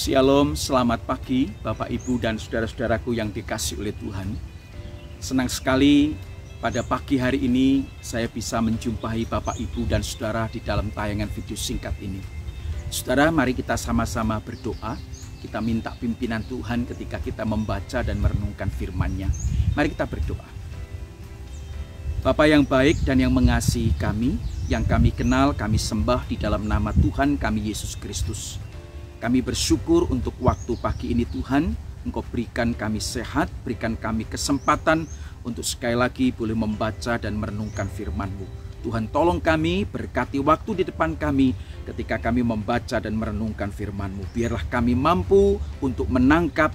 Shalom, selamat pagi Bapak Ibu dan saudara-saudaraku yang dikasihi oleh Tuhan. Senang sekali pada pagi hari ini saya bisa menjumpai Bapak Ibu dan saudara di dalam tayangan video singkat ini. Saudara, mari kita sama-sama berdoa. Kita minta pimpinan Tuhan ketika kita membaca dan merenungkan firman-Nya. Mari kita berdoa. Bapa yang baik dan yang mengasihi kami, yang kami kenal, kami sembah di dalam nama Tuhan kami Yesus Kristus. Kami bersyukur untuk waktu pagi ini Tuhan, Engkau berikan kami sehat, berikan kami kesempatan untuk sekali lagi boleh membaca dan merenungkan firman-Mu. Tuhan tolong kami, berkati waktu di depan kami ketika kami membaca dan merenungkan firman-Mu. Biarlah kami mampu untuk menangkap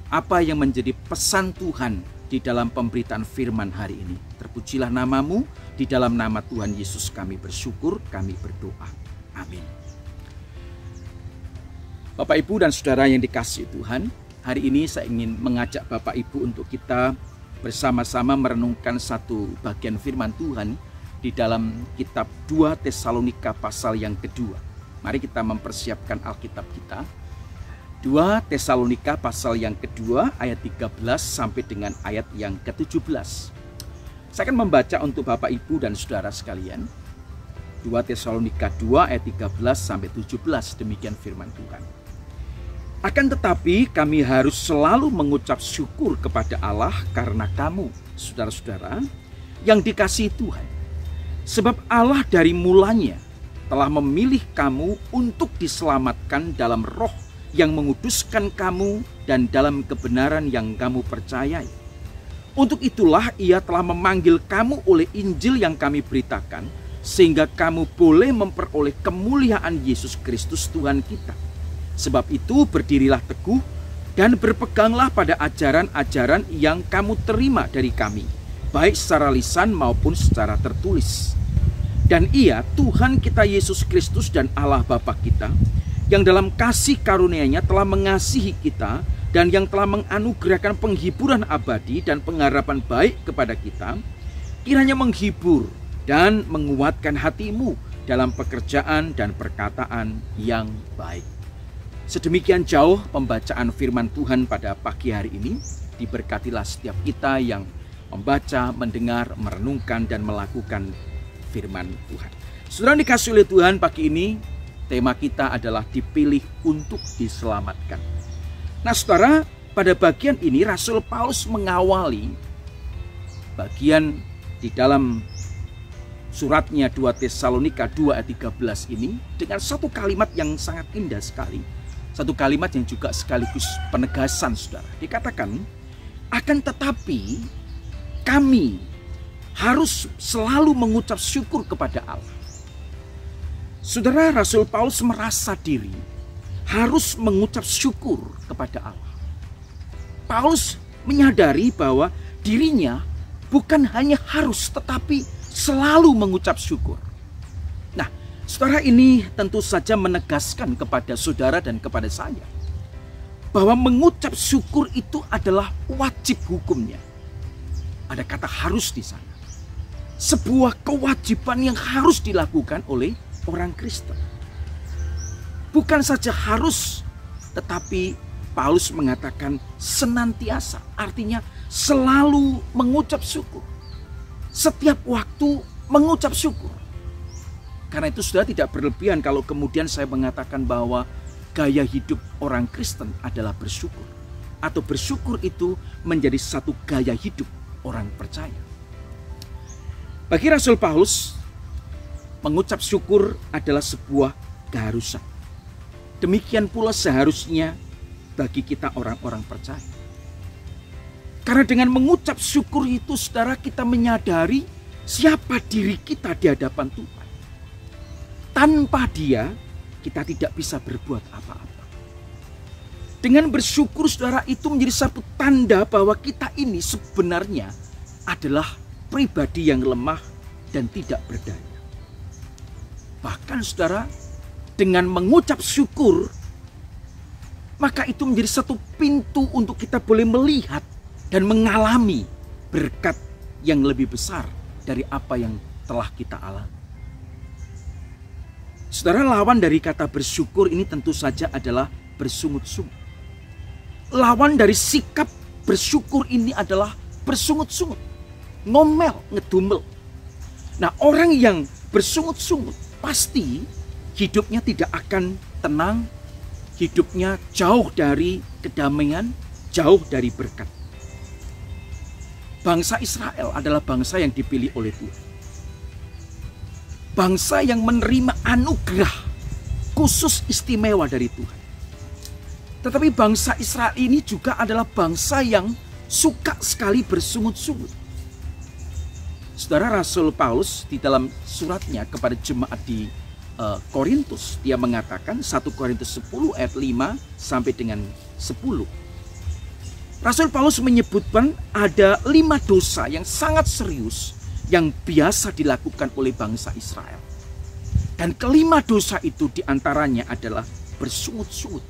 apa yang menjadi pesan Tuhan di dalam pemberitaan firman hari ini. Terpujilah nama-Mu, di dalam nama Tuhan Yesus kami bersyukur, kami berdoa. Amin. Bapak Ibu dan saudara yang dikasihi Tuhan, hari ini saya ingin mengajak Bapak Ibu untuk kita bersama-sama merenungkan satu bagian firman Tuhan di dalam kitab 2 Tesalonika pasal yang kedua. Mari kita mempersiapkan Alkitab kita. 2 Tesalonika pasal yang kedua ayat 13 sampai dengan ayat yang ke-17. Saya akan membaca untuk Bapak Ibu dan saudara sekalian. 2 Tesalonika 2 ayat 13 sampai 17, demikian firman Tuhan. Akan tetapi kami harus selalu mengucap syukur kepada Allah karena kamu, saudara-saudara, yang dikasihi Tuhan. Sebab Allah dari mulanya telah memilih kamu untuk diselamatkan dalam roh yang menguduskan kamu dan dalam kebenaran yang kamu percayai. Untuk itulah Ia telah memanggil kamu oleh Injil yang kami beritakan, sehingga kamu boleh memperoleh kemuliaan Yesus Kristus Tuhan kita. Sebab itu berdirilah teguh dan berpeganglah pada ajaran-ajaran yang kamu terima dari kami, baik secara lisan maupun secara tertulis. Dan Ia, Tuhan kita Yesus Kristus dan Allah Bapa kita, yang dalam kasih karunia-Nya telah mengasihi kita dan yang telah menganugerahkan penghiburan abadi dan pengharapan baik kepada kita, kiranya menghibur dan menguatkan hatimu dalam pekerjaan dan perkataan yang baik. Sedemikian jauh pembacaan firman Tuhan pada pagi hari ini. Diberkatilah setiap kita yang membaca, mendengar, merenungkan, dan melakukan firman Tuhan. Saudara dikasihi oleh Tuhan, pagi ini tema kita adalah dipilih untuk diselamatkan. Nah saudara, pada bagian ini Rasul Paulus mengawali bagian di dalam suratnya 2 Tesalonika 2 ayat 13 ini dengan satu kalimat yang sangat indah sekali. Satu kalimat yang juga sekaligus penegasan, saudara. Dikatakan, akan tetapi kami harus selalu mengucap syukur kepada Allah. Saudara, Rasul Paulus merasa diri harus mengucap syukur kepada Allah. Paulus menyadari bahwa dirinya bukan hanya harus tetapi selalu mengucap syukur. Nah, saudara, ini tentu saja menegaskan kepada saudara dan kepada saya bahwa mengucap syukur itu adalah wajib hukumnya. Ada kata harus di sana. Sebuah kewajiban yang harus dilakukan oleh orang Kristen. Bukan saja harus, tetapi Paulus mengatakan senantiasa, artinya selalu mengucap syukur. Setiap waktu mengucap syukur. Karena itu sudah tidak berlebihan kalau kemudian saya mengatakan bahwa gaya hidup orang Kristen adalah bersyukur. Atau bersyukur itu menjadi satu gaya hidup orang percaya. Bagi Rasul Paulus, mengucap syukur adalah sebuah keharusan. Demikian pula seharusnya bagi kita orang-orang percaya. Karena dengan mengucap syukur itu, saudara, kita menyadari siapa diri kita di hadapan Tuhan. Tanpa Dia, kita tidak bisa berbuat apa-apa. Dengan bersyukur, saudara, itu menjadi satu tanda bahwa kita ini sebenarnya adalah pribadi yang lemah dan tidak berdaya. Bahkan, saudara, dengan mengucap syukur, maka itu menjadi satu pintu untuk kita boleh melihat dan mengalami berkat yang lebih besar dari apa yang telah kita alami. Saudara, lawan dari kata bersyukur ini tentu saja adalah bersungut-sungut. Lawan dari sikap bersyukur ini adalah bersungut-sungut, ngomel, ngedumel. Nah, orang yang bersungut-sungut pasti hidupnya tidak akan tenang, hidupnya jauh dari kedamaian, jauh dari berkat. Bangsa Israel adalah bangsa yang dipilih oleh Tuhan. Bangsa yang menerima anugerah khusus istimewa dari Tuhan. Tetapi bangsa Israel ini juga adalah bangsa yang suka sekali bersungut-sungut. Saudara, Rasul Paulus di dalam suratnya kepada jemaat di Korintus, dia mengatakan 1 Korintus 10 ayat 5 sampai dengan 10. Rasul Paulus menyebutkan ada 5 dosa yang sangat serius yang biasa dilakukan oleh bangsa Israel. Dan kelima dosa itu diantaranya adalah bersungut-sungut.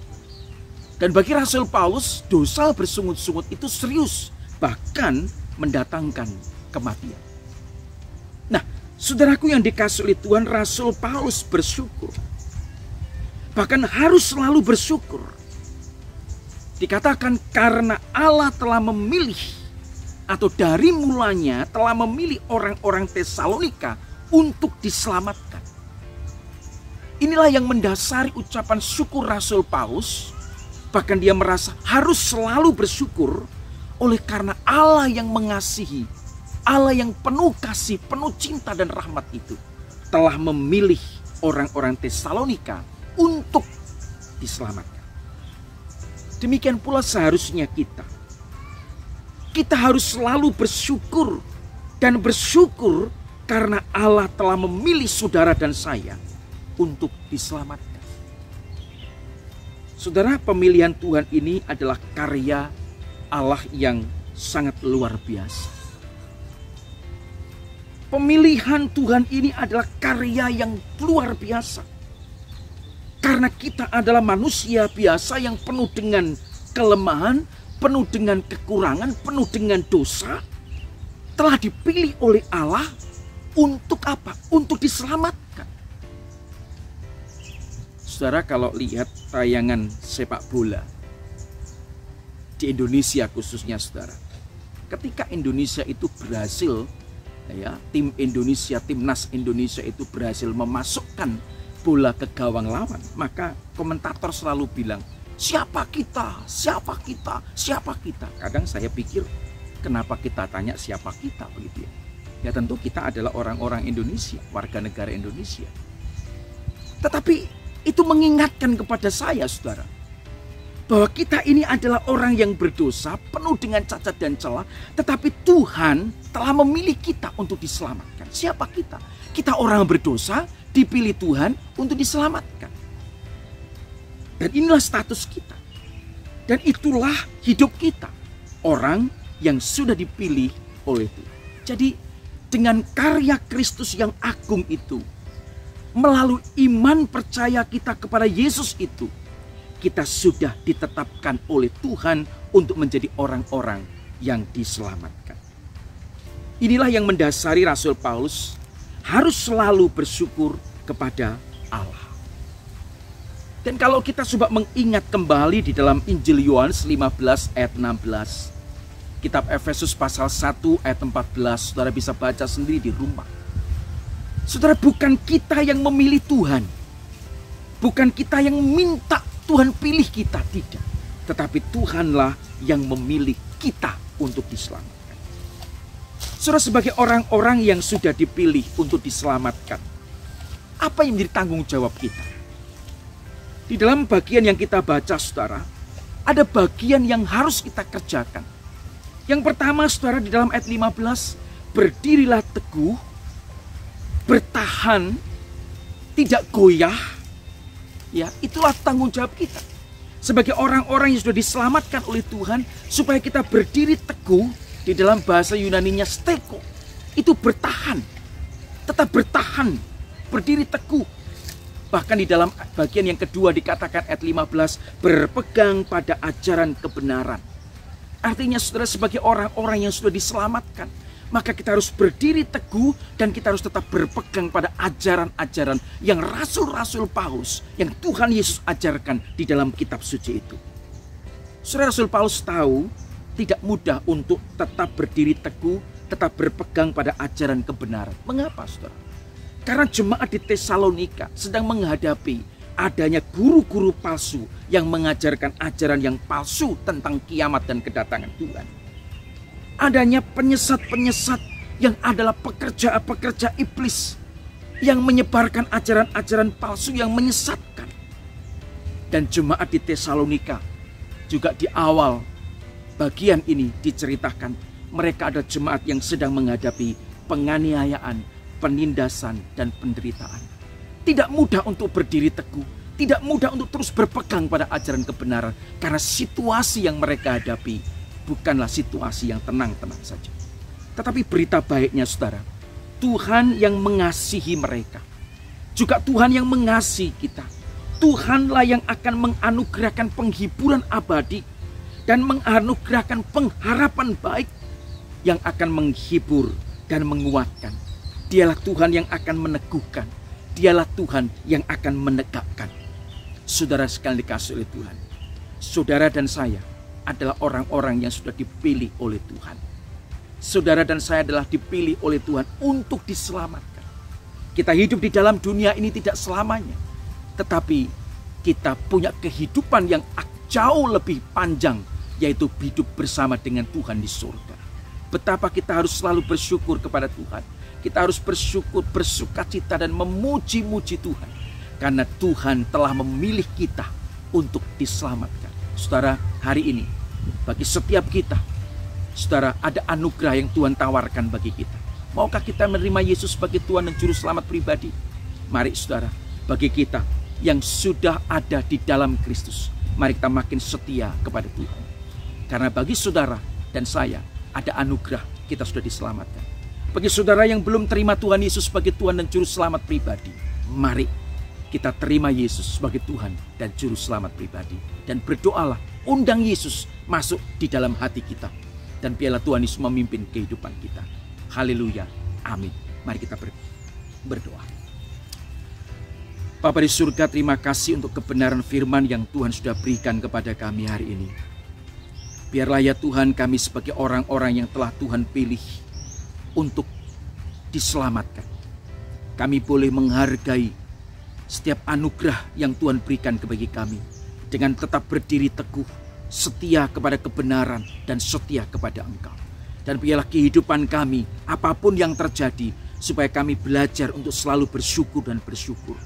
Dan bagi Rasul Paulus, dosa bersungut-sungut itu serius, bahkan mendatangkan kematian. Nah, saudaraku yang dikasihi oleh Tuhan, Rasul Paulus bersyukur. Bahkan harus selalu bersyukur. Dikatakan karena Allah telah memilih atau dari mulanya telah memilih orang-orang Tesalonika untuk diselamatkan. Inilah yang mendasari ucapan syukur Rasul Paulus. Bahkan dia merasa harus selalu bersyukur oleh karena Allah yang mengasihi, Allah yang penuh kasih, penuh cinta dan rahmat itu telah memilih orang-orang Tesalonika untuk diselamatkan. Demikian pula seharusnya kita. Kita harus selalu bersyukur dan bersyukur karena Allah telah memilih saudara dan saya untuk diselamatkan. Saudara, pemilihan Tuhan ini adalah karya Allah yang sangat luar biasa. Pemilihan Tuhan ini adalah karya yang luar biasa. Karena kita adalah manusia biasa yang penuh dengan kelemahan, penuh dengan kekurangan, penuh dengan dosa, telah dipilih oleh Allah untuk apa? Untuk diselamatkan. Saudara, kalau lihat tayangan sepak bola di Indonesia khususnya, saudara, ketika Indonesia itu berhasil, tim Indonesia, timnas Indonesia itu berhasil memasukkan bola ke gawang lawan, maka komentator selalu bilang, siapa kita, siapa kita, siapa kita. Kadang saya pikir, kenapa kita tanya siapa kita begitu ya? Ya tentu kita adalah orang-orang Indonesia, warga negara Indonesia. Tetapi itu mengingatkan kepada saya, saudara, bahwa kita ini adalah orang yang berdosa, penuh dengan cacat dan celah, tetapi Tuhan telah memilih kita untuk diselamatkan. Siapa kita? Kita orang berdosa, dipilih Tuhan untuk diselamatkan. Dan inilah status kita. Dan itulah hidup kita. Orang yang sudah dipilih oleh Tuhan. Jadi dengan karya Kristus yang agung itu, melalui iman percaya kita kepada Yesus itu, kita sudah ditetapkan oleh Tuhan untuk menjadi orang-orang yang diselamatkan. Inilah yang mendasari Rasul Paulus harus selalu bersyukur kepada Allah. Dan kalau kita coba mengingat kembali di dalam Injil Yohanes 15 ayat 16, kitab Efesus pasal 1 ayat 14, saudara bisa baca sendiri di rumah. Saudara, bukan kita yang memilih Tuhan, bukan kita yang minta Tuhan pilih kita, tidak. Tetapi Tuhanlah yang memilih kita untuk diselamatkan. Saudara, sebagai orang-orang yang sudah dipilih untuk diselamatkan, apa yang menjadi tanggung jawab kita? Di dalam bagian yang kita baca, saudara, ada bagian yang harus kita kerjakan. Yang pertama, saudara, di dalam ayat 15, berdirilah teguh, bertahan, tidak goyah. Ya, itulah tanggung jawab kita. Sebagai orang-orang yang sudah diselamatkan oleh Tuhan, supaya kita berdiri teguh. Di dalam bahasa Yunaninya steko, itu bertahan, tetap bertahan, berdiri teguh. Bahkan di dalam bagian yang kedua dikatakan ayat 15, berpegang pada ajaran kebenaran. Artinya saudara, sebagai orang-orang yang sudah diselamatkan, maka kita harus berdiri teguh dan kita harus tetap berpegang pada ajaran-ajaran yang rasul-rasul Paulus, yang Tuhan Yesus ajarkan di dalam kitab suci itu. Saudara, Rasul Paulus tahu tidak mudah untuk tetap berdiri teguh, tetap berpegang pada ajaran kebenaran. Mengapa, saudara? Karena jemaat di Tesalonika sedang menghadapi adanya guru-guru palsu yang mengajarkan ajaran yang palsu tentang kiamat dan kedatangan Tuhan. Adanya penyesat-penyesat yang adalah pekerja-pekerja iblis yang menyebarkan ajaran-ajaran palsu yang menyesatkan. Dan jemaat di Tesalonika juga di awal bagian ini diceritakan mereka adalah jemaat yang sedang menghadapi penganiayaan, penindasan, dan penderitaan. Tidak mudah untuk berdiri teguh, tidak mudah untuk terus berpegang pada ajaran kebenaran karena situasi yang mereka hadapi bukanlah situasi yang tenang-tenang saja. Tetapi berita baiknya, saudara, Tuhan yang mengasihi mereka, juga Tuhan yang mengasihi kita. Tuhanlah yang akan menganugerahkan penghiburan abadi dan menganugerahkan pengharapan baik yang akan menghibur dan menguatkan. Dialah Tuhan yang akan meneguhkan, dialah Tuhan yang akan menegakkan. Saudara sekalian dikasihi oleh Tuhan, saudara dan saya adalah orang-orang yang sudah dipilih oleh Tuhan. Saudara dan saya adalah dipilih oleh Tuhan untuk diselamatkan. Kita hidup di dalam dunia ini tidak selamanya, tetapi kita punya kehidupan yang jauh lebih panjang, yaitu hidup bersama dengan Tuhan di surga. Betapa kita harus selalu bersyukur kepada Tuhan. Kita harus bersyukur, bersukacita dan memuji-muji Tuhan. Karena Tuhan telah memilih kita untuk diselamatkan. Saudara, hari ini bagi setiap kita, saudara, ada anugerah yang Tuhan tawarkan bagi kita. Maukah kita menerima Yesus sebagai Tuhan dan Juru Selamat pribadi? Mari saudara, bagi kita yang sudah ada di dalam Kristus, mari kita makin setia kepada Tuhan. Karena bagi saudara dan saya ada anugerah, kita sudah diselamatkan. Bagi saudara yang belum terima Tuhan Yesus sebagai Tuhan dan Juru Selamat pribadi, mari kita terima Yesus sebagai Tuhan dan Juru Selamat pribadi. Dan berdoalah, undang Yesus masuk di dalam hati kita. Dan biarlah Tuhan Yesus memimpin kehidupan kita. Haleluya, amin. Mari kita berdoa. Bapa di surga, terima kasih untuk kebenaran firman yang Tuhan sudah berikan kepada kami hari ini. Biarlah ya Tuhan, kami sebagai orang-orang yang telah Tuhan pilih untuk diselamatkan, kami boleh menghargai setiap anugerah yang Tuhan berikan kepada kami dengan tetap berdiri teguh, setia kepada kebenaran dan setia kepada Engkau. Dan biarlah kehidupan kami apapun yang terjadi, supaya kami belajar untuk selalu bersyukur dan bersyukur.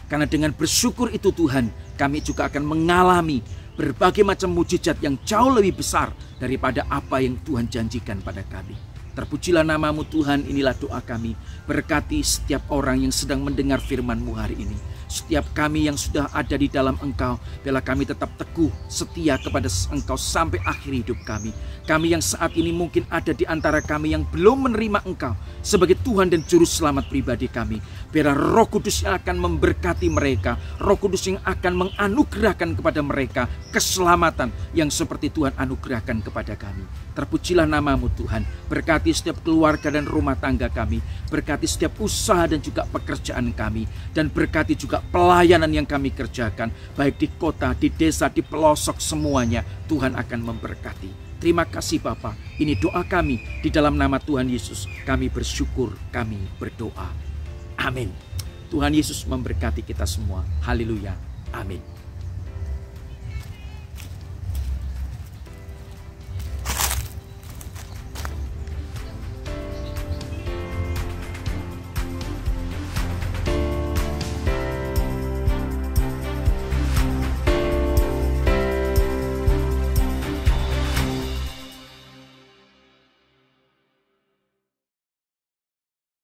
Karena dengan bersyukur itu Tuhan, kami juga akan mengalami berbagai macam mujizat yang jauh lebih besar daripada apa yang Tuhan janjikan pada kami. Terpujilah namamu Tuhan, inilah doa kami. Berkati setiap orang yang sedang mendengar firman-Mu hari ini. Setiap kami yang sudah ada di dalam Engkau, biarlah kami tetap teguh, setia kepada Engkau sampai akhir hidup kami. Kami yang saat ini mungkin ada di antara kami yang belum menerima Engkau sebagai Tuhan dan Juru Selamat pribadi kami. Biarlah Roh Kudus yang akan memberkati mereka, Roh Kudus yang akan menganugerahkan kepada mereka keselamatan yang seperti Tuhan anugerahkan kepada kami. Terpujilah namamu Tuhan, berkati setiap keluarga dan rumah tangga kami, berkati setiap usaha dan juga pekerjaan kami, dan berkati juga pelayanan yang kami kerjakan, baik di kota, di desa, di pelosok, semuanya Tuhan akan memberkati. Terima kasih Bapa, ini doa kami di dalam nama Tuhan Yesus. Kami bersyukur, kami berdoa. Amin. Tuhan Yesus memberkati kita semua. Haleluya. Amin.